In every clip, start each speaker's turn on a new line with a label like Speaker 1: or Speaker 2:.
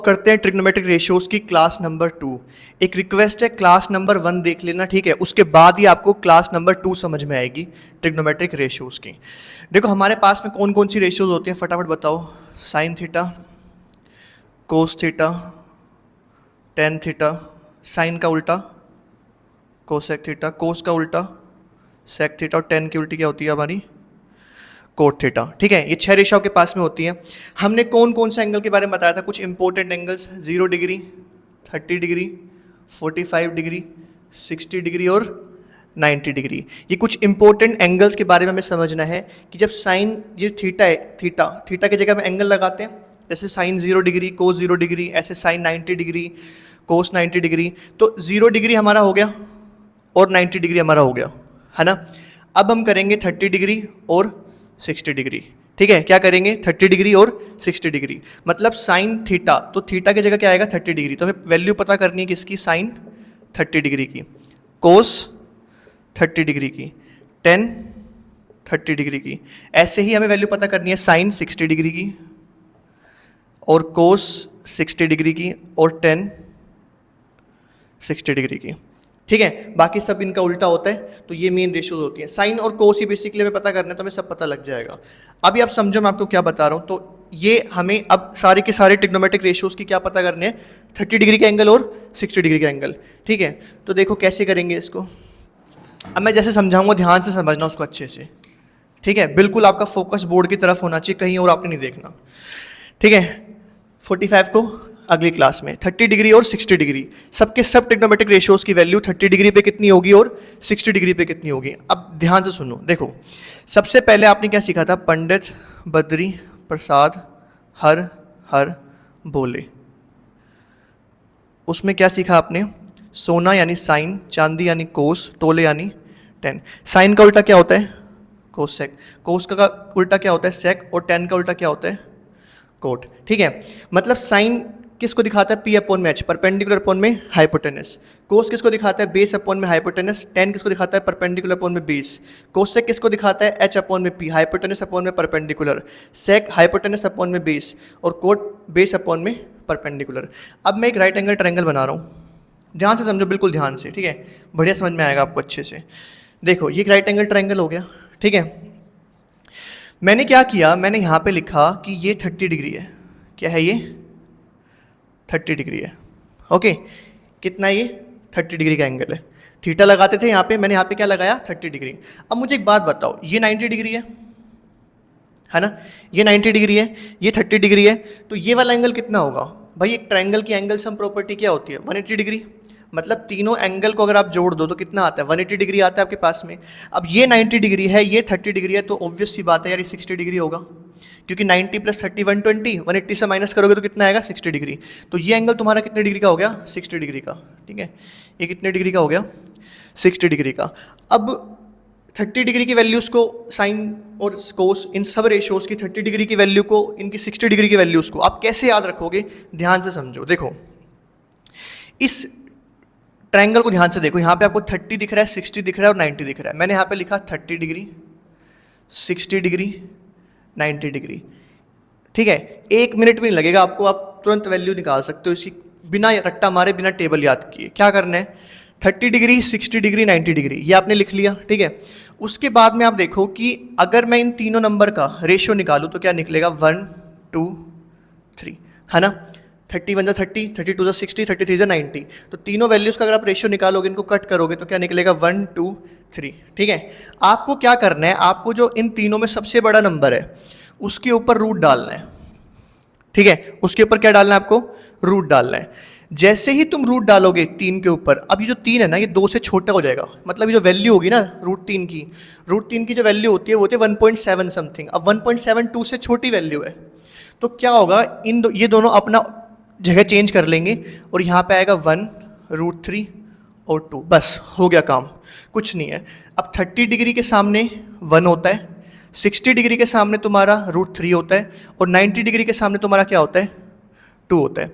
Speaker 1: करते हैं trigonometric ratios की क्लास नंबर 2। एक रिक्वेस्ट है, क्लास नंबर 1 देख लेना, ठीक है? उसके बाद ही आपको क्लास नंबर 2 समझ में आएगी ट्रिग्नोमेट्रिक रेशियोज की। देखो हमारे पास में कौन कौन सी रेशियोज होती हैं, फटाफट बताओ। Sine theta, cos theta, tan theta, sine का उल्टा कोसेक थीटा, कोस का उल्टा सेक थीटा, और टेन की उल्टी क्या होती है हमारी, कोट थीटा। ठीक है, ये 6 रेशियो के पास में होती हैं। हमने कौन कौन से एंगल के बारे में बताया था, कुछ important angles, 0 degree, 30 degree, 45 degree, 60 degree और 90 डिग्री। ये कुछ इंपॉर्टेंट एंगल्स के बारे में हमें समझना है कि जब साइन ये थीटा है, थीटा की जगह में एंगल लगाते हैं, जैसे साइन 0 डिग्री, कोस 0 डिग्री, ऐसे साइन 90 डिग्री, कोस 90 डिग्री, तो 0 डिग्री हमारा हो गया और 90 डिग्री हमारा हो गया, है ना। अब हम करेंगे 30 डिग्री और 60 डिग्री। ठीक है, क्या करेंगे, 30 डिग्री और 60 डिग्री, मतलब साइन थीटा, तो थीटा की जगह क्या आएगा, 30 डिग्री, तो हमें वैल्यू पता करनी है किसकी, साइन 30 डिग्री की, कोस 30 डिग्री की, टेन 30 डिग्री की। ऐसे ही हमें वैल्यू पता करनी है साइन 60 डिग्री की और कोस 60 डिग्री की और टेन 60 डिग्री की। ठीक है, बाकी सब इनका उल्टा होता है, तो ये मेन रेशियोज होती हैं। साइन और कोस ही बेसिकली हमें पता करना है, तो हमें सब पता लग जाएगा। अभी आप समझो मैं आपको क्या बता रहा हूँ। तो ये हमें अब सारे के सारे ट्रिग्नोमेट्रिक रेशियोज की क्या पता करने हैं, 30 डिग्री का एंगल और 60 डिग्री का एंगल। ठीक है, तो देखो कैसे करेंगे इसको। अब मैं जैसे समझाऊंगा ध्यान से समझना उसको अच्छे से। ठीक है, बिल्कुल आपका फोकस बोर्ड की तरफ होना चाहिए, कहीं और आपने नहीं देखना। ठीक है, 45 को अगली क्लास में, 30 डिग्री और 60 डिग्री, सबके सब ट्रिग्नोमेट्रिक रेशियोज की वैल्यू 30 डिग्री पे कितनी होगी और 60 डिग्री पे कितनी होगी। अब ध्यान से सुनो, देखो सबसे पहले आपने क्या सीखा था, पंडित बद्री प्रसाद हर हर बोले। उसमें क्या सीखा आपने, सोना यानी साइन, चांदी यानी कोस, तोले यानी टेन। साइन का उल्टा क्या होता है, कोसेक, कोस का उल्टा क्या होता है, सेक, और टेन का उल्टा क्या होता है, कोट। ठीक है, मतलब साइन किसको दिखाता है, पी अपॉन में एच, परपेंडिकुलर अपॉन में हाइपोटेनस। कोस किसको दिखाता है, बेस अपॉन में हाइपोटेनस। टेन किसको दिखाता है, परपेंडिकुलर अपॉन में बेस। कोसेक किसको दिखाता है, एच अपॉन में पी, हाइपोटेनस अपॉन में परपेंडिकुलर। सेक हाइपोटेनस अपॉन में बेस, और कोट बेस अपॉन में परपेंडिकुलर। अब मैं एक राइट एंगल ट्रायंगल बना रहा हूँ, ध्यान से समझो, बिल्कुल ध्यान से। ठीक है, बढ़िया समझ में आएगा आपको अच्छे से। देखो ये एक राइट एंगल ट्रायंगल हो गया। ठीक है, मैंने क्या किया, मैंने यहाँ पे लिखा कि ये 30 डिग्री है। क्या है ये, 30 डिग्री है। ओके, कितना ये 30 डिग्री का एंगल है। थीटा लगाते थे यहाँ पे, मैंने यहाँ पे क्या लगाया, 30 डिग्री। अब मुझे एक बात बताओ, ये 90 डिग्री है ना, ये 90 डिग्री है, ये 30 डिग्री है, तो ये वाला एंगल कितना होगा भाई। एक ट्रायंगल की एंगल सम प्रॉपर्टी क्या होती है, 180 डिग्री। मतलब तीनों एंगल को अगर आप जोड़ दो तो कितना आता है, 180 डिग्री आता है आपके पास में। अब ये 90 डिग्री है, ये 30 डिग्री है, तो ऑब्वियस सी बात है यार ये 60 डिग्री होगा, क्योंकि 90 + 30 120, 180 से माइनस करोगे तो कितना आएगा, 60 डिग्री। तो ये एंगल तुम्हारा कितने डिग्री का हो गया, 60 डिग्री का। ठीक है, ये कितने डिग्री का हो गया, 60 डिग्री का। अब 30 डिग्री की वैल्यूज़ को, साइन और कोस, इन सब रेशियोज़ की 30 डिग्री की वैल्यू को, इनकी 60 डिग्री की वैल्यूज़ को आप कैसे याद रखोगे, ध्यान से समझो। देखो इस ट्रायंगल को ध्यान से देखो, यहाँ पे आपको 30 दिख रहा है, 60 दिख रहा है और 90 दिख रहा है। मैंने यहाँ पे लिखा 30 डिग्री, 60 डिग्री, 90 डिग्री। ठीक है, 1 मिनट भी नहीं लगेगा आपको, आप तुरंत वैल्यू निकाल सकते हो इसकी, बिना रट्टा मारे, बिना टेबल याद किए। क्या करना है, 30 डिग्री, 60 डिग्री, 90 डिग्री, ये आपने लिख लिया। ठीक है, उसके बाद में आप देखो कि अगर मैं इन तीनों नंबर का रेशियो निकालूँ तो क्या निकलेगा, 1 2 3, है ना। 31 × 30, 32 × 60, 33 × 90, तो तीनों वैल्यूज़ का अगर आप रेशियो निकालोगे, इनको कट करोगे तो क्या निकलेगा, 1 2 3। ठीक है, आपको क्या करना है, आपको जो इन तीनों में सबसे बड़ा नंबर है उसके ऊपर रूट डालना है। ठीक है, उसके ऊपर क्या डालना है आपको, रूट डालना है। जैसे ही तुम रूट डालोगे 3 के ऊपर, अब ये जो 3 है ना, ये 2 से छोटा हो जाएगा, मतलब ये जो वैल्यू होगी ना रूट 3 की जो वैल्यू होती है वो होती है 1.7 समथिंग। अब 1.72 से छोटी वैल्यू है, तो क्या होगा, ये दोनों अपना जगह चेंज कर लेंगे और यहाँ पे आएगा 1 √3 और 2, बस हो गया काम, कुछ नहीं है। अब 30 डिग्री के सामने 1 होता है, 60 डिग्री के सामने तुम्हारा √3 होता है, और 90 डिग्री के सामने तुम्हारा क्या होता है, 2 होता है।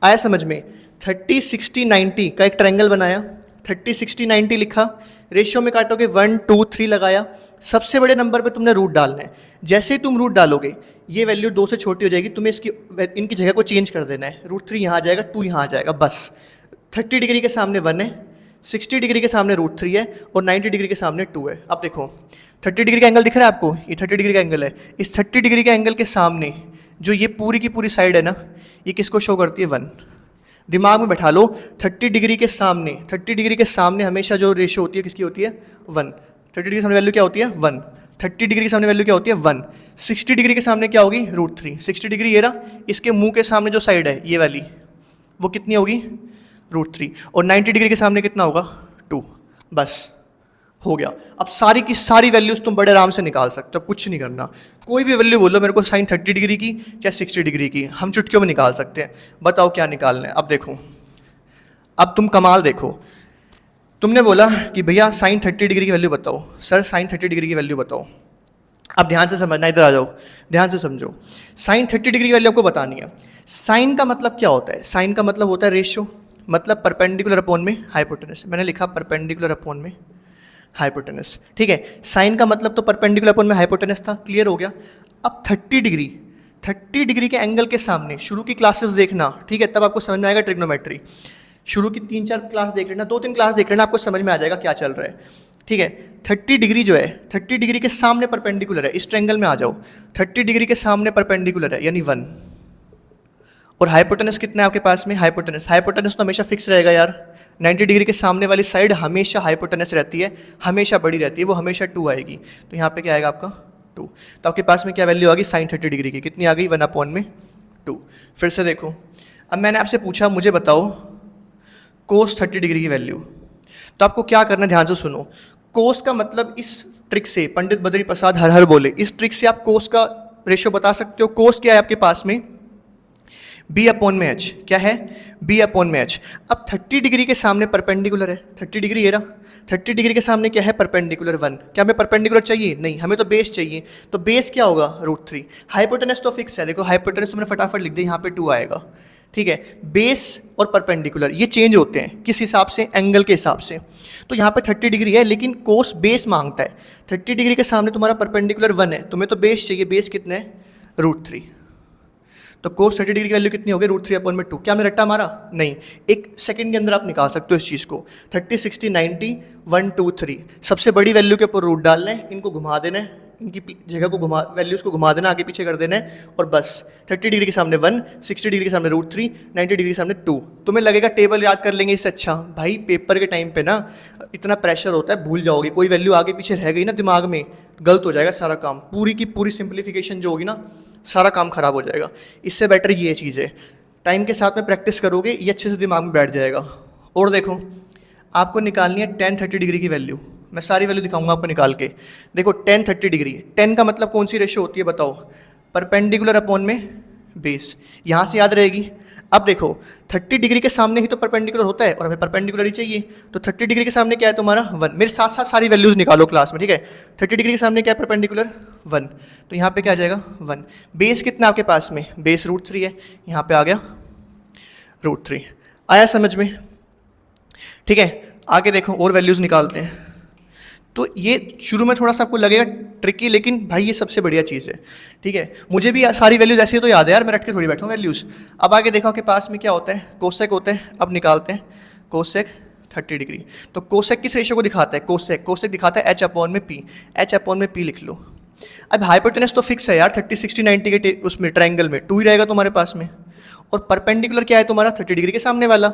Speaker 1: आया समझ में, 30 60 90 का एक ट्रायंगल बनाया, 30 60 90 लिखा, रेशियो में काटोगे 1 2 3 लगाया, सबसे बड़े नंबर पे तुमने रूट डालना है। जैसे ही तुम रूट डालोगे ये वैल्यू 2 से छोटी हो जाएगी, तुम्हें इनकी जगह को चेंज कर देना है। √3 यहाँ आ जाएगा, 2 यहाँ आ जाएगा, बस। 30 डिग्री के सामने 1 है, 60 डिग्री के सामने √3 है और 90 डिग्री के सामने 2 है। अब देखो 30 डिग्री का एंगल दिख रहा है आपको, ये 30 डिग्री का एंगल है। इस 30 डिग्री के एंगल के सामने जो ये पूरी की पूरी साइड है ना, ये किसको शो करती है? 1। दिमाग में बैठा लो, 30 डिग्री के सामने हमेशा जो रेशियो होती है किसकी होती है? 1। 30 डिग्री के सामने वैल्यू क्या होती है? 1। 30 डिग्री के सामने वैल्यू क्या होती है? 1। 60 डिग्री के सामने क्या होगी? √3। 60 डिग्री ये रहा, इसके मुंह के सामने जो साइड है ये वाली, वो कितनी होगी? √3। और 90 डिग्री के सामने कितना होगा? 2। बस हो गया। अब सारी की सारी वैल्यूज तुम बड़े आराम से निकाल सकते हो, कुछ नहीं करना। कोई भी वैल्यू बोलो मेरे को, साइन 30 डिग्री की या 60 डिग्री की, हम चुटकियों में निकाल सकते हैं। बताओ क्या निकालना है। अब देखो, अब तुम कमाल देखो, तुमने बोला कि भैया साइन 30 डिग्री की वैल्यू बताओ। सर साइन 30 डिग्री की वैल्यू बताओ। अब ध्यान से समझना, इधर आ जाओ, ध्यान से समझो। साइन 30 डिग्री की वैल्यू आपको बतानी है। साइन का मतलब क्या होता है? साइन का मतलब होता है रेशियो, मतलब परपेंडिकुलर अपॉन में हाइपोटेनस। मैंने लिखा परपेंडिकुलर अपॉन में हाइपोटेनस, ठीक है। साइन का मतलब तो परपेंडिकुलर अपॉन में हाइपोटेनस था, क्लियर हो गया। अब 30 डिग्री के एंगल के सामने, शुरू की क्लासेस देखना, ठीक है, तब आपको समझ में आएगा ट्रिग्नोमेट्री। शुरू की 3-4 क्लास देख लेना, 2-3 क्लास देख लेना, आपको समझ में आ जाएगा क्या चल रहा है, ठीक है। 30 डिग्री जो है, 30 डिग्री के सामने परपेंडिकुलर है, इस ट्रायंगल में आ जाओ। 30 डिग्री के सामने परपेंडिकुलर है यानी 1। और हाइपोटेनस कितना है आपके पास में? हाइपोटेनस तो हमेशा फिक्स रहेगा यार। 90 डिग्री के सामने वाली साइड हमेशा हाइपोटेनस रहती है, हमेशा बड़ी रहती है, वो हमेशा 2 आएगी। तो यहाँ पे क्या आएगा आपका? 2। तो आपके पास में क्या वैल्यू आ गई साइन 30 डिग्री की? कितनी आ गई? 1/2। फिर से देखो, अब मैंने आपसे पूछा मुझे बताओ कोस 30 डिग्री की वैल्यू। तो आपको क्या करना है, ध्यान से सुनो। कोस का मतलब इस ट्रिक से, पंडित बद्री प्रसाद हर हर बोले, इस ट्रिक से आप कोस का रेशियो बता सकते हो। कोस क्या है आपके पास में? B/H। क्या है? B/H। अब 30 डिग्री के सामने परपेंडिकुलर है, 30 डिग्री ये रहा, 30 डिग्री के सामने क्या है? परपेंडिकुलर 1। क्या हमें परपेंडिकुलर चाहिए? नहीं, हमें तो बेस चाहिए। तो बेस क्या होगा? √3। हाइपोटेनस तो फिक्स है, देखो हाइपोटेनस तुमने फटाफट लिख दी, यहाँ पे 2 आएगा, ठीक है। बेस और परपेंडिकुलर ये चेंज होते हैं, किस हिसाब से? एंगल के हिसाब से। तो यहाँ पे 30 डिग्री है, लेकिन कोस बेस मांगता है। 30 डिग्री के सामने तुम्हारा परपेंडिकुलर 1 है, तुम्हें तो बेस चाहिए, बेस कितना है? √3। तो कोस 30 डिग्री की वैल्यू कितनी होगी? √3/2। क्या हमने रट्टा मारा? नहीं, एक सेकंड के अंदर आप निकाल सकते हो इस चीज़ को। 30, 60, 90, 1, 2, 3, सबसे बड़ी वैल्यू के ऊपर रूट डालना है, इनको घुमा देना है, इनकी जगह को घुमा, वैल्यूज़ को घुमा देना, आगे पीछे कर देना है, और बस। 30 डिग्री के सामने 1, 60 डिग्री के सामने √3, 90 डिग्री के सामने 2। तुम्हें लगेगा टेबल याद कर लेंगे इससे अच्छा। भाई पेपर के टाइम पे ना इतना प्रेशर होता है, भूल जाओगे, कोई वैल्यू आगे पीछे रह गई ना दिमाग में, गलत हो जाएगा सारा काम। पूरी की पूरी सिंप्लीफिकेशन जो होगी ना, सारा काम खराब हो जाएगा। इससे बेटर ये चीज़ है, टाइम के साथ में प्रैक्टिस करोगे ये अच्छे से दिमाग में बैठ जाएगा। और देखो, आपको निकालनी है tan 30 डिग्री की वैल्यू। मैं सारी वैल्यू दिखाऊंगा आपको निकाल के। देखो tan 30 डिग्री, tan का मतलब कौन सी रेशियो होती है बताओ? परपेंडिकुलर अपॉन में बेस, यहाँ से याद रहेगी। अब देखो 30 डिग्री के सामने ही तो परपेंडिकुलर होता है, और हमें परपेंडिकुलर ही चाहिए। तो 30 डिग्री के सामने क्या है तुम्हारा? 1। मेरे साथ साथ सारी वैल्यूज निकालो क्लास में, ठीक है। 30 डिग्री के सामने क्या है? परपेंडिकुलर 1। तो यहाँ पे क्या आ जाएगा? 1। बेस कितना आपके पास में? बेस √3 है, यहाँ पे आ गया √3। आया समझ में? ठीक है, आगे देखो और वैल्यूज निकालते हैं। तो ये शुरू में थोड़ा सा आपको लगेगा ट्रिकी, लेकिन भाई ये सबसे बढ़िया चीज़ है, ठीक है। मुझे भी सारी वैल्यूज ऐसी तो याद है यार, मैं रट के थोड़ी बैठा हूँ वैल्यूज। अब आगे देखो आपके पास में क्या होता है? कोसेक होता है। अब निकालते हैं कोसेक 30 डिग्री। तो कोसेक किस रेशियो को दिखाता है? कोसेक दिखाता है H/P। H/P लिख लो। अब हाइपोटेनस तो फिक्स है यार, 30, 60, 90 के उसमें ट्रायंगल में 2 ही रहेगा तुम्हारे पास में। और परपेंडिकुलर क्या है तुम्हारा? 30 डिग्री के सामने वाला।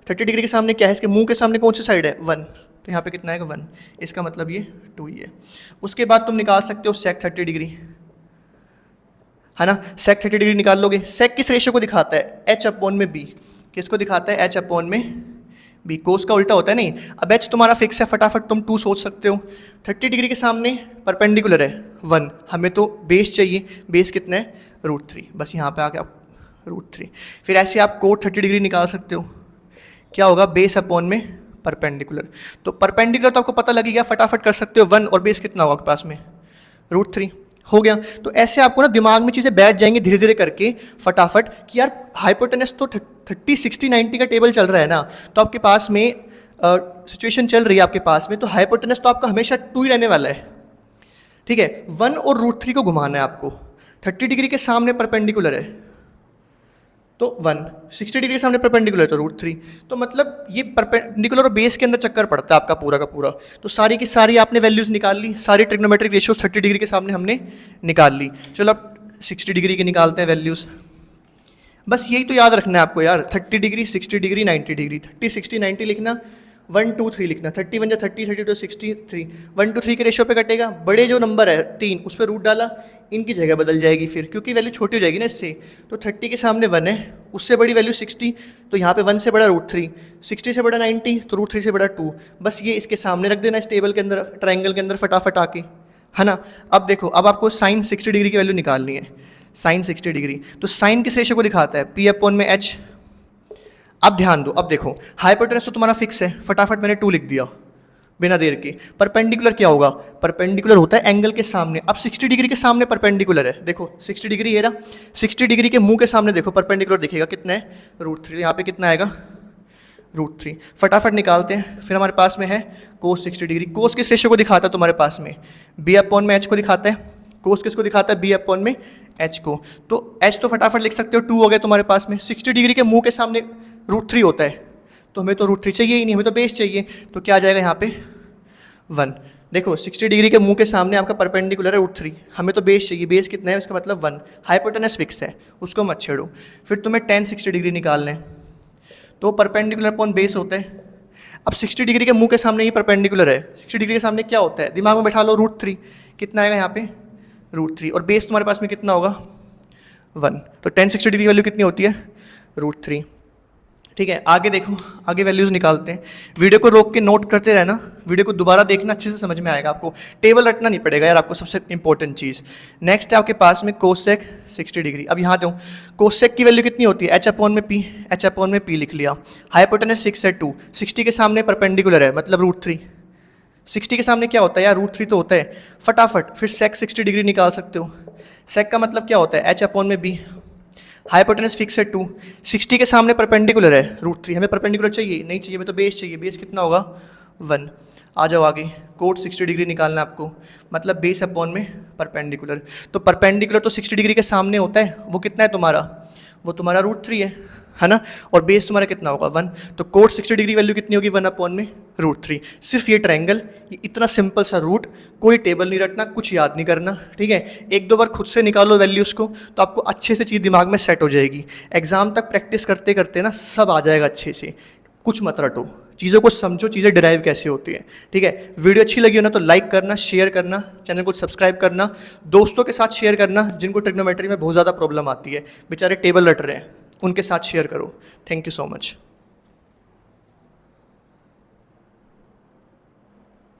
Speaker 1: 30 डिग्री के सामने क्या है? इसके मुंह के सामने कौन सी साइड है? 1। तो यहाँ पे कितना आएगा? 1। इसका मतलब ये 2 ही है। उसके बाद तुम निकाल सकते हो सेक 30 डिग्री, है ना। सेक 30 डिग्री निकाल लोगे। सेक किस रेशियो को दिखाता है? H/B। किसको दिखाता है? H/B। कोस का उल्टा होता है नहीं। अब H तुम्हारा फिक्स है, फटाफट तुम 2 सोच सकते हो। 30 डिग्री के सामने परपेंडिकुलर है 1, हमें तो बेस चाहिए। बेस कितना है? √3। बस यहाँ पे आ गया √3। फिर ऐसे आप कोट 30 डिग्री निकाल सकते हो। क्या होगा? बेस अपॉन में परपेंडिकुलर। तो परपेंडिकुलर तो आपको पता लगी गया, फटाफट कर सकते हो 1, और बेस कितना होगा आपके पास में? √3 हो गया। तो ऐसे आपको ना दिमाग में चीज़ें बैठ जाएंगी धीरे धीरे करके फटाफट, कि यार हाइपोटेनस तो 30, 60, 90 का टेबल चल रहा है ना, तो आपके पास में सिचुएशन चल रही है आपके पास में, तो हाइपोटेनस तो आपका हमेशा 2 ही रहने वाला है। ठीक है, 1 और √3 को घुमाना है आपको, 30 डिग्री के सामने परपेंडिकुलर है तो 1, 60 डिग्री के सामने परपेंडिकुलर है तो √3। तो मतलब ये परपेंडिकुलर और बेस के अंदर चक्कर पड़ता है आपका पूरा का पूरा। तो सारी की सारी आपने वैल्यूज निकाल ली, सारी ट्रिग्नोमेट्रिक रेशियो 30 डिग्री के सामने हमने निकाल ली। चलो अब 60 डिग्री की निकालते हैं वैल्यूज। बस यही तो याद रखना है आपको यार, 30 डिग्री, 60 डिग्री, 90 डिग्री, 30, 60, 90 लिखना, 1, 2, 3 लिखना, 30 1 जा 30, 32, 63, 1 to 3 के रेशियो पे कटेगा, बड़े जो नंबर है 3 उस पर रूट डाला, इनकी जगह बदल जाएगी फिर क्योंकि वैल्यू छोटी हो जाएगी ना इससे। तो 30 के सामने 1 है, उससे बड़ी वैल्यू 60, तो यहाँ पे 1 से बड़ा √3, 60 से बड़ा 90 तो √3 से बड़ा 2। बस ये इसके सामने रख देना इस टेबल के अंदर, ट्राइंगल के अंदर फटाफट आके, है ना। अब देखो, अब आपको साइन 60 डिग्री की वैल्यू निकालनी है, साइन 60 डिग्री। तो साइन किस रेशियो को दिखाता है, P/H। अब ध्यान दो, अब देखो हाइपोटेनस तो तुम्हारा फिक्स है, फटाफट मैंने 2 लिख दिया बिना देर के। परपेंडिकुलर क्या होगा, परपेंडिकुलर होता है एंगल के सामने। अब 60 डिग्री के सामने परपेंडिकुलर है, देखो 60 डिग्री ये रहा, 60 डिग्री के मुंह के सामने देखो परपेंडिकुलर दिखेगा, कितना है √3, यहाँ पे कितना आएगा √3। फटाफट निकालते हैं। फिर हमारे पास में है कोस 60 डिग्री। कोस किस रेशियो को दिखाता है तुम्हारे पास में, B/H को दिखाता है। कोस किसको दिखाता है, B/H को। तो H तो फटाफट लिख सकते हो, 2 हो गया तुम्हारे पास में। 60 डिग्री के मुंह के सामने √3 होता है, तो हमें तो √3 चाहिए ही नहीं, हमें तो बेस चाहिए। तो क्या आ जाएगा यहाँ पे 1। देखो 60 डिग्री के मुंह के सामने आपका परपेंडिकुलर है √3, हमें तो बेस चाहिए, बेस कितना है उसका मतलब 1। हाइपोटेनस फिक्स है, उसको मत छेड़ो। फिर तुम्हें tan 60 डिग्री निकालना है, तो परपेंडिकुलर अपॉन बेस होता है। अब 60 डिग्री के मुंह के सामने ही परपेंडिकुलर है, 60 डिग्री के सामने क्या होता है, दिमाग में बैठा लो √3, कितना आएगा यहाँ पे √3, और बेस तुम्हारे पास में कितना होगा 1। तो tan 60 डिग्री वैल्यू कितनी होती है √3। ठीक है, आगे देखो, आगे वैल्यूज निकालते हैं। वीडियो को रोक के नोट करते रहना, वीडियो को दोबारा देखना, अच्छे से समझ में आएगा आपको। टेबल रटना नहीं पड़ेगा यार आपको, सबसे इंपॉर्टेंट चीज़। नेक्स्ट है आपके पास में कोसेक 60 डिग्री। अब यहाँ दो, कोसेक की वैल्यू कितनी होती है, H/P, H/P लिख लिया। हाइपोटेनस फिक्स है 2, 60 के सामने परपेंडिकुलर है मतलब √3। 60 के सामने क्या होता है यार √3 तो होता है। फटाफट फिर सेक 60 डिग्री निकाल सकते हो। सेक का मतलब क्या होता है, H/B। हाइपोटेनस फिक्स है 2, 60 के सामने परपेंडिकुलर है √3, हमें परपेंडिकुलर चाहिए नहीं चाहिए, हमें तो बेस चाहिए, बेस कितना होगा 1। आ जाओ आगे, कोट 60 डिग्री निकालना है आपको, मतलब बेस अपॉन में परपेंडिकुलर। तो परपेंडिकुलर तो 60 डिग्री के सामने होता है, वो कितना है तुम्हारा, वो तुम्हारा √3 है ना, और बेस तुम्हारा कितना होगा 1। तो कोट 60 डिग्री वैल्यू कितनी होगी 1 अपॉन में √3। सिर्फ ये ट्रायंगल, ये इतना सिंपल सा रूट, कोई टेबल नहीं रखना, कुछ याद नहीं करना, ठीक है। 1-2 बार खुद से निकालो वैल्यूज़ को, तो आपको अच्छे से चीज़ दिमाग में सेट हो जाएगी। एग्जाम तक प्रैक्टिस करते करते ना सब आ जाएगा अच्छे से, कुछ मत रटो, चीज़ों को समझो, चीज़ें डिराइव कैसे होती है, ठीक है। वीडियो अच्छी लगी हो ना तो लाइक करना, शेयर करना, चैनल को सब्सक्राइब करना, दोस्तों के साथ शेयर करना जिनको ट्रिग्नोमेट्री में बहुत ज़्यादा प्रॉब्लम आती है, बेचारे टेबल रट रहे हैं, उनके साथ शेयर करो। Thank you so much.